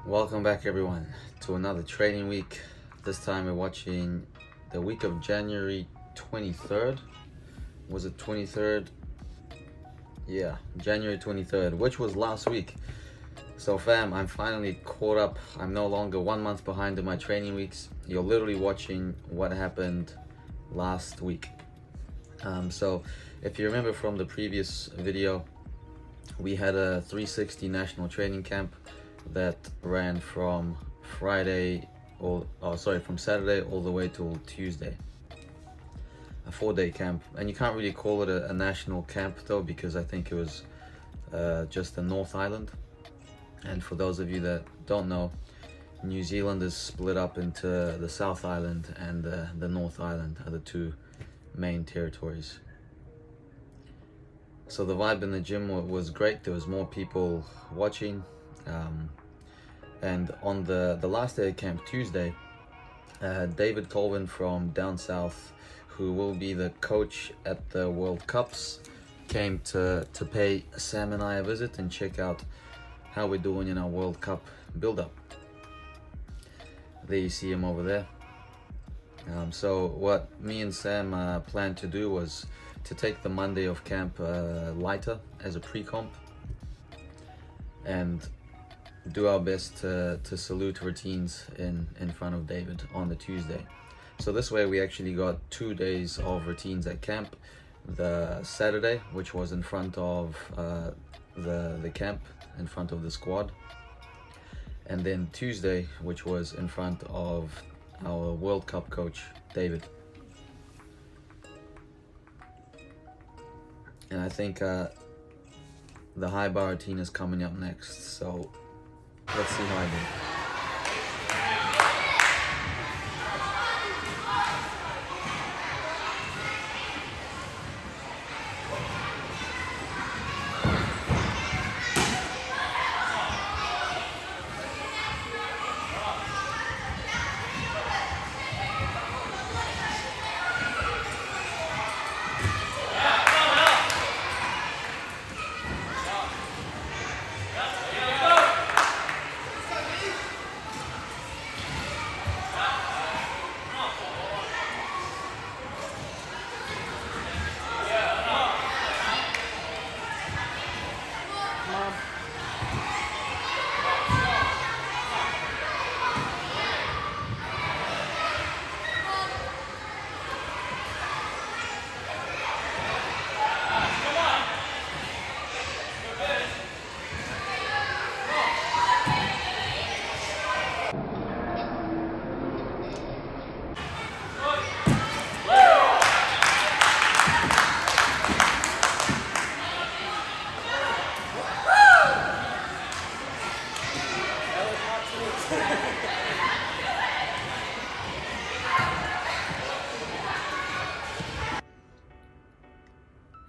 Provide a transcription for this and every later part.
Welcome back everyone to another training week. This time we're watching the week of January 23rd. Was it 23rd? Yeah, January 23rd, which was last week. So fam, I'm finally caught up. I'm no longer 1 month behind in my training weeks. You're literally watching what happened last week. So if you remember from the previous video, we had a 360 national training camp that ran from from Saturday all the way till Tuesday. A 4-day camp, and you can't really call it a national camp though, because I think it was just the North Island. And for those of you that don't know, New Zealand is split up into the South Island and the North Island are the two main territories. So the vibe in the gym was great. There was more people watching. And on the last day of camp, Tuesday, David Colvin from down south, who will be the coach at the World Cups, came to pay Sam and I a visit and check out how we're doing in our World Cup build-up. There you see him over there. So what me and Sam planned to do was to take the Monday of camp lighter as a pre-comp and do our best to salute routines in front of David on the Tuesday. So this way we actually got 2 days of routines at camp. The Saturday, which was in front of the camp, in front of the squad, and then Tuesday, which was in front of our World Cup coach, David. And I think the high bar routine is coming up next, so let's see how I do.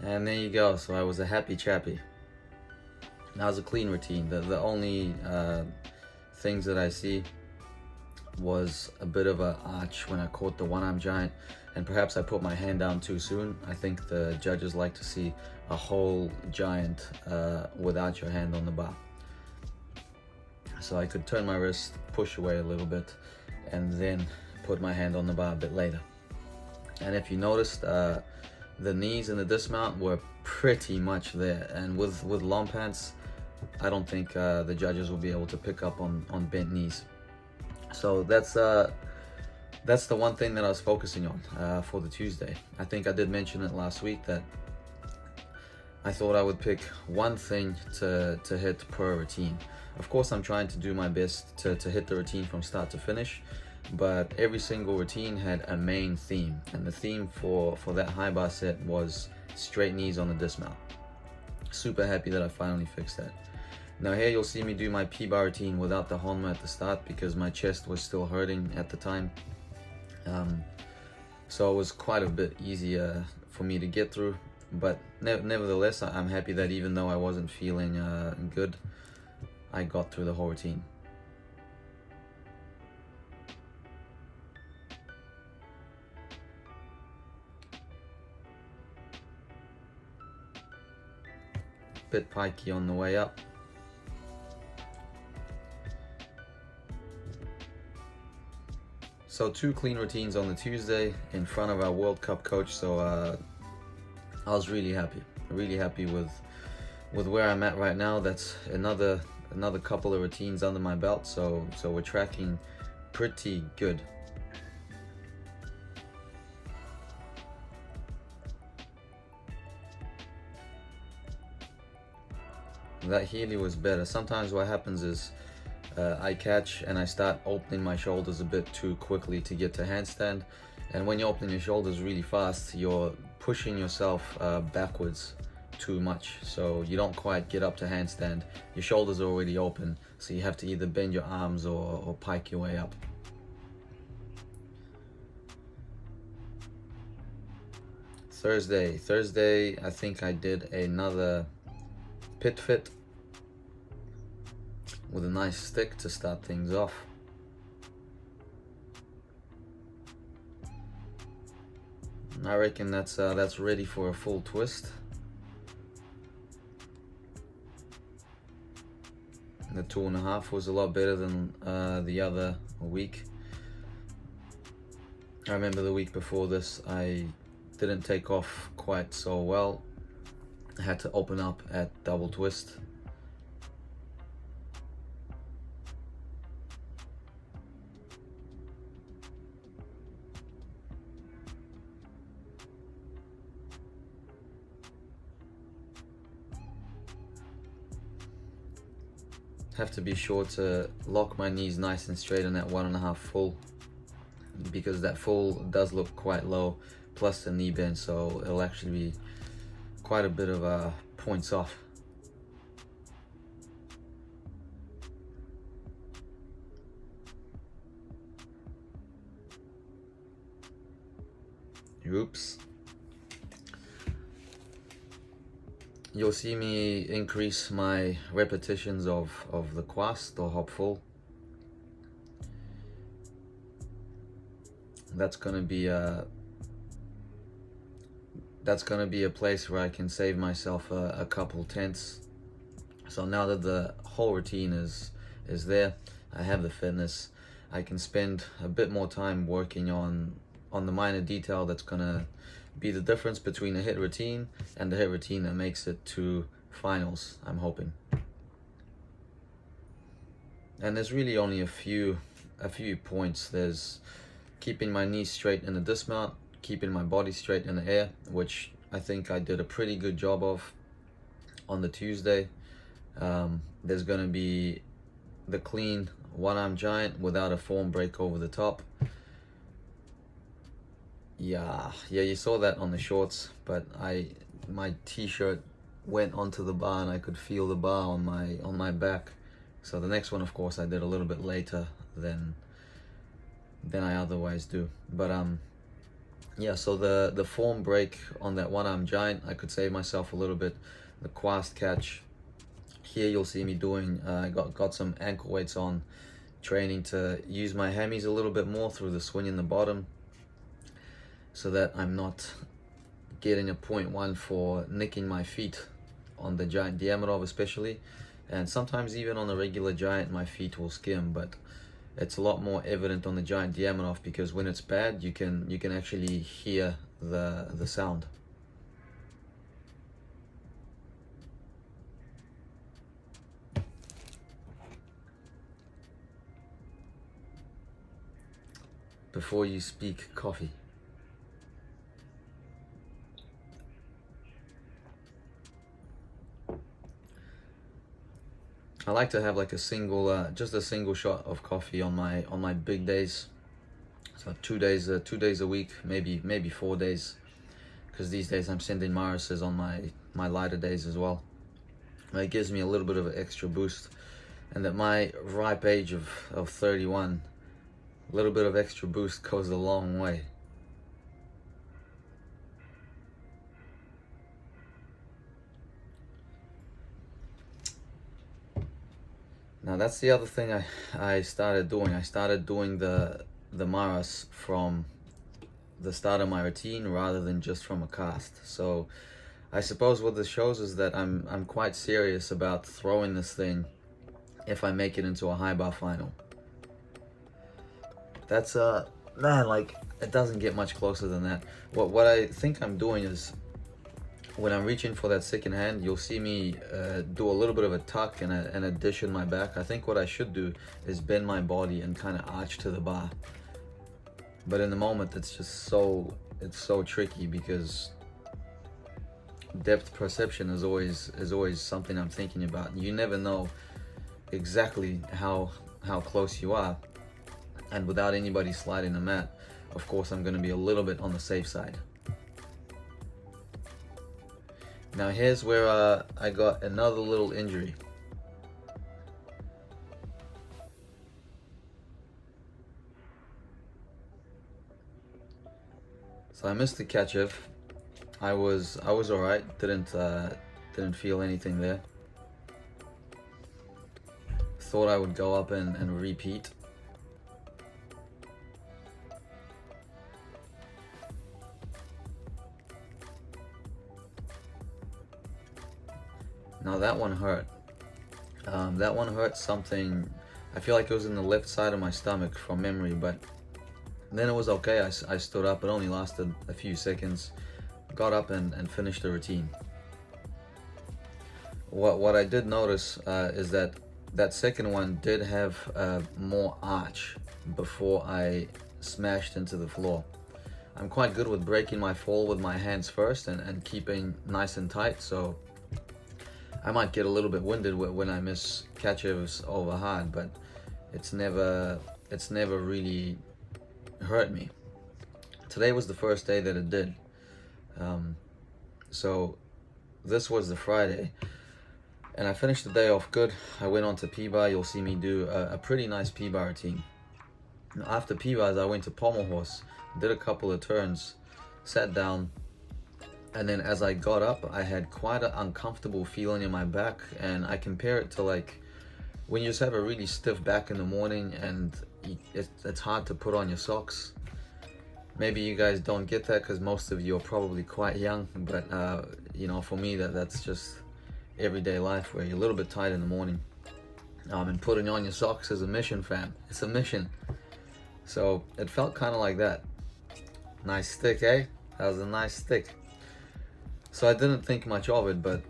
And there you go. So I was a happy chappy. That was a clean routine. The only things that I see was a bit of an arch when I caught the one-arm giant, and perhaps I put my hand down too soon. I think the judges like to see a whole giant without your hand on the bar. So I could turn my wrist, push away a little bit, and then put my hand on the bar a bit later. And if you noticed, the knees in the dismount were pretty much there, and with long pants, I don't think the judges will be able to pick up on bent knees. So that's the one thing that I was focusing on for the Tuesday. I think I did mention it last week that I thought I would pick one thing to hit per routine. Of course, I'm trying to do my best to hit the routine from start to finish, but every single routine had a main theme, and the theme for that high bar set was straight knees on the dismount. Super happy that I finally fixed that. Now here you'll see me do my P-bar routine without the Honma at the start because my chest was still hurting at the time. So it was quite a bit easier for me to get through, but nevertheless I'm happy that even though I wasn't feeling good, I got through the whole routine. Bit pikey on the way up. So 2 clean routines on the Tuesday in front of our World Cup coach. So I was really happy with where I'm at right now. That's another couple of routines under my belt. So we're tracking pretty good. That Healy was better. Sometimes what happens is I catch and I start opening my shoulders a bit too quickly to get to handstand. And when you open your shoulders really fast, you're pushing yourself backwards too much. So you don't quite get up to handstand. Your shoulders are already open. So you have to either bend your arms or pike your way up. Thursday, I think I did another pit fit with a nice stick to start things off. I reckon that's ready for a full twist. The 2.5 was a lot better than the other week. I remember the week before this, I didn't take off quite so well. I had to open up at double twist. Have to be sure to lock my knees nice and straight on that 1.5 full, because that full does look quite low, plus the knee bend, so it'll actually be quite a bit of points off. Oops. You'll see me increase my repetitions of the quast or hop full. That's gonna be a place where I can save myself a couple tenths. So now that the whole routine is there, I have the fitness, I can spend a bit more time working on the minor detail that's gonna be the difference between a hit routine and the hit routine that makes it to finals, I'm hoping. And there's really only a few points. There's keeping my knees straight in the dismount, keeping my body straight in the air, which I think I did a pretty good job of on the Tuesday. There's gonna be the clean one-arm giant without a form break over the top. Yeah, you saw that on the shorts, but my t-shirt went onto the bar and I could feel the bar on my back. So the next one, of course, I did a little bit later than I otherwise do. But yeah, so the form break on that one-arm giant, I could save myself a little bit. The quast catch, here you'll see me doing, got some ankle weights on, training to use my hammies a little bit more through the swing in the bottom, so that I'm not getting a 0.1 for nicking my feet on the giant Diamondov especially. And sometimes even on the regular giant my feet will skim, but it's a lot more evident on the giant Diamondov because when it's bad you can actually hear the sound. Before you speak, coffee. I like to have like a single, just a single shot of coffee on my big days. So 2 days a week, maybe 4 days, because these days I'm sending Marises on my lighter days as well. It gives me a little bit of an extra boost, and at my ripe age of 31, a little bit of extra boost goes a long way. Now that's the other thing I started doing. I started doing the Maras from the start of my routine rather than just from a cast. So I suppose what this shows is that I'm quite serious about throwing this thing if I make it into a high bar final. That's man, like it doesn't get much closer than that. What I think I'm doing is, when I'm reaching for that second hand, you'll see me do a little bit of a tuck and a dish in my back. I think what I should do is bend my body and kind of arch to the bar. But in the moment, it's so tricky, because depth perception is always something I'm thinking about. You never know exactly how close you are, and without anybody sliding the mat, of course I'm going to be a little bit on the safe side. Now here's where I got another little injury. So I missed the Kachev. I was alright. Didn't feel anything there. Thought I would go up and repeat. Now that one hurt. That one hurt something. I feel like it was in the left side of my stomach from memory, but then it was okay. I stood up. It only lasted a few seconds. Got up and finished the routine. What I did notice is that second one did have more arch before I smashed into the floor. I'm quite good with breaking my fall with my hands first and keeping nice and tight, so I might get a little bit winded when I miss Kachevs over hard, but it's never really hurt me. Today was the first day that it did. So this was the Friday, and I finished the day off good. I went on to P-bar. You'll see me do a pretty nice P-bar routine. After P-bars, I went to pommel horse, did a couple of turns, sat down, and then as I got up, I had quite an uncomfortable feeling in my back, and I compare it to like when you just have a really stiff back in the morning and it's hard to put on your socks. Maybe you guys don't get that because most of you are probably quite young, but you know, for me that's just everyday life where you're a little bit tight in the morning. And putting on your socks is a mission, fam. It's a mission. So it felt kind of like that. Nice stick, eh? That was a nice stick. So I didn't think much of it, but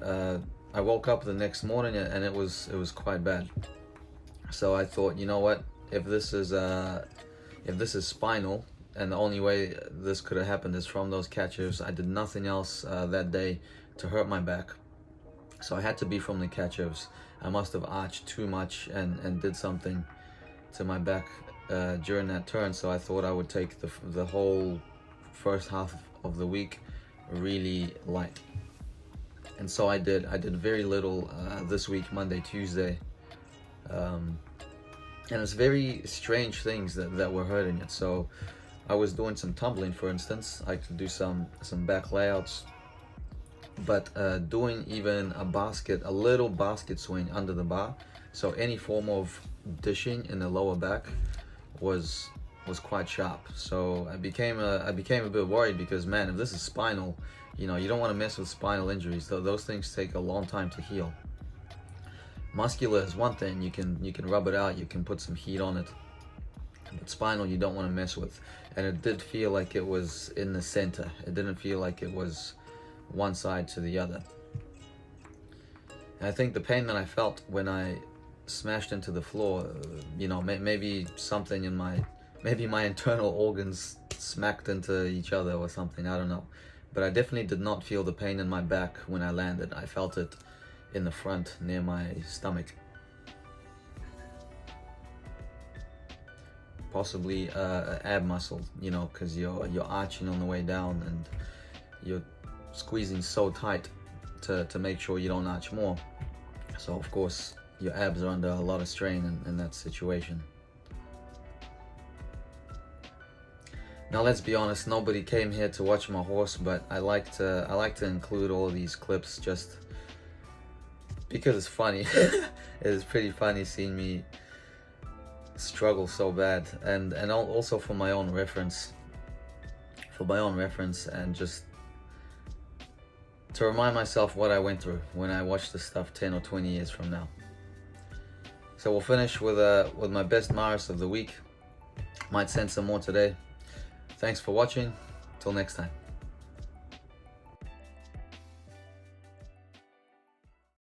I woke up the next morning and it was quite bad. So I thought, you know what? If this is spinal, and the only way this could have happened is from those Kachevs. I did nothing else that day to hurt my back, so I had to be from the Kachevs. I must have arched too much and did something to my back during that turn. So I thought I would take the whole first half of the week really light, and so I did. I did very little this week, Monday, Tuesday, and it's very strange things that were hurting it. So I was doing some tumbling, for instance. I could do some back layouts, but doing even a little basket swing under the bar, so any form of dishing in the lower back was quite sharp. So I became a bit worried, because man, if this is spinal, you know, you don't want to mess with spinal injuries. Those things take a long time to heal. Muscular is one thing, you can rub it out, you can put some heat on it, but spinal you don't want to mess with. And it did feel like it was in the center. It didn't feel like it was one side to the other. And I think the pain that I felt when I smashed into the floor, you know, maybe something in maybe my internal organs smacked into each other or something, I don't know. But I definitely did not feel the pain in my back when I landed. I felt it in the front near my stomach. Possibly ab muscle, you know, because you're arching on the way down and you're squeezing so tight to make sure you don't arch more. So of course your abs are under a lot of strain in that situation. Now let's be honest, nobody came here to watch my horse, but I like to include all of these clips just because it's funny. It's pretty funny seeing me struggle so bad, and also for my own reference, and just to remind myself what I went through when I watch this stuff 10 or 20 years from now. So we'll finish with my best Maris of the week. Might send some more today. Thanks for watching. Till next time.